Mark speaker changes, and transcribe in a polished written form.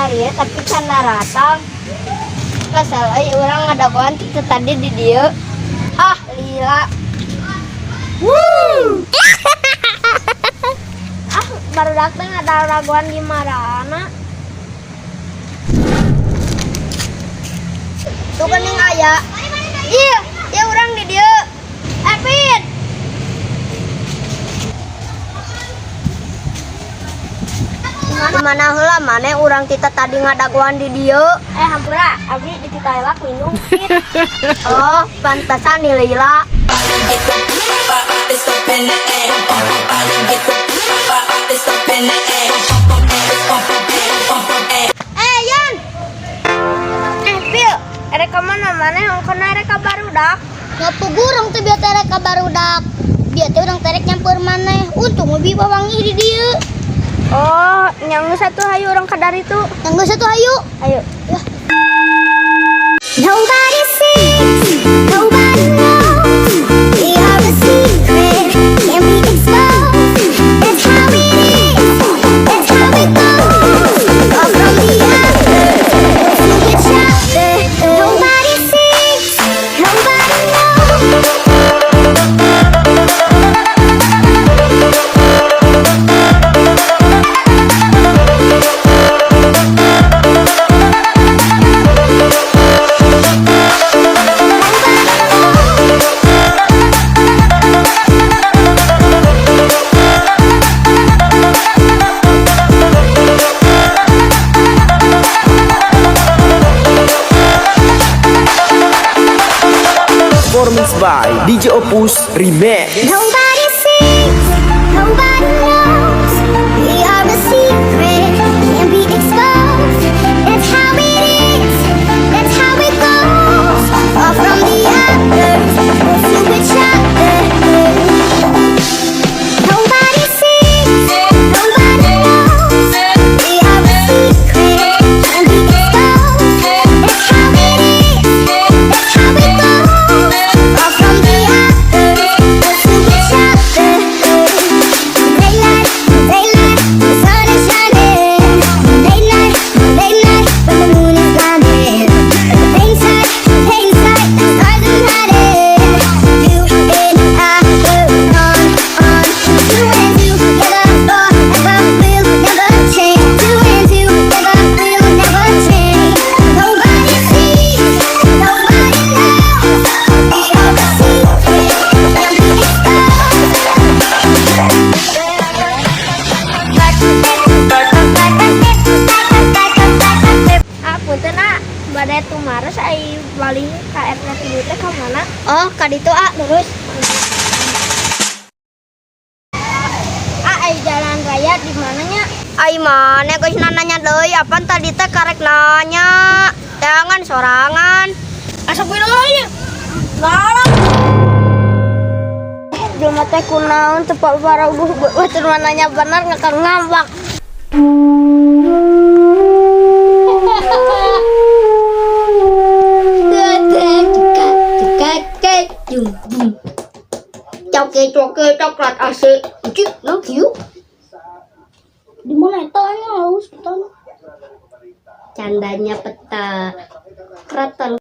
Speaker 1: kamari ya, tapi can datang. Kesel orang ngadaguan itu tadi di dia. Ah, lila. Woo! Ah, baru datang ada raguan di mana? Tuh kan yang ayah. Iya, ya orang di dia. Epit. Mana heula maneh urang kita tadi ngadaguan di dieu. Hampura, abdi di kita elak minum. Oh, pantesan nih Lila. Yan. Pil, erek ka mana maneh ongkona erek ka barudak. Ngapugurung teh biar erek ka barudak. Dia teh urang terek nyampur maneh. Untung lebih bawangi di dieu. Oh, yang satu hayu orang kadar itu. Yang satu hayu. Ayo. Ya. Nobody sees, nobody knows. We are a secret, can't be exposed. That's how it is, that's how it goes. All from the other to each other. Nobody sees, nobody knows.
Speaker 2: Performance by DJ Opus Remix.
Speaker 1: Nobody sees, nobody knows. We are a secret, can't be exposed. That's how it is, that's how it goes. All from the others to each other. Nobody sees, nobody knows. We are a secret, can't be exposed. That's how it is, that's how it goes. All from the others to each other. Daylight, daylight, the sun is shining. Daylight, daylight, but the moon is blinding. Pain sight, the stars are hiding. You and I were on. Two and two together forever will never change. Two and two together will never change. Nobody sees, nobody knows. We are a secret, can't be exposed. Punten badai tumares ai balik ka RT teh ka mana? Oh, ka ditu lurus. Ai jalan raya di mananya? Ai mana geus nanya deui, apaan tadi teh karek nanya. Jangan sorangan. Asa pinuhnya? Larang. Jelema teh kunaon teu para ubuh batur nanya bener ngakang ngambak. Coke coklat asik. Cik, no cute. Di mana tanya harus tanya. Candanya peta. Kraton